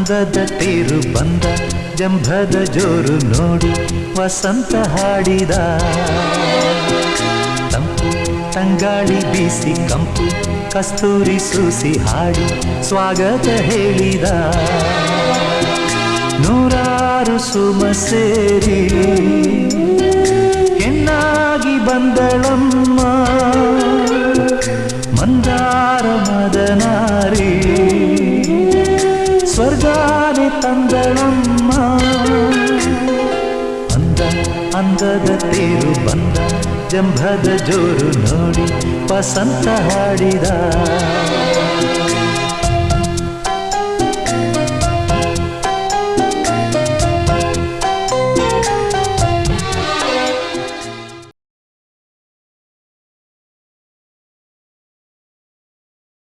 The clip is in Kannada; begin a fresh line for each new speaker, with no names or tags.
ಅಂದದ ತೇರು ಬಂದ ಜಂಭದ ಜೋರು ನೋಡಿ ವಸಂತ ಹಾಡಿದ ತಂಪು ತಂಗಾಳಿ ಬೀಸಿ ಕಂಪು ಕಸ್ತೂರಿ ಸೂಸಿ ಹಾಡಿ ಸ್ವಾಗತ ಹೇಳಿದ ನೂರಾರು ಸುಮ ಸೇರಿ ಹೆಣ್ಣಾಗಿ ಬಂದಳಮ್ಮ ಮಂದಾರ ಮದನಾರಿ ಸ್ವರ್ಗಾನೆ ತಂದಳಮ್ಮ ಅಂದದ ತೇರು ಬಂದ ಜಂಭದ ಜೋರು ನೋಡಿ ವಸಂತ ಹಾಡಿದ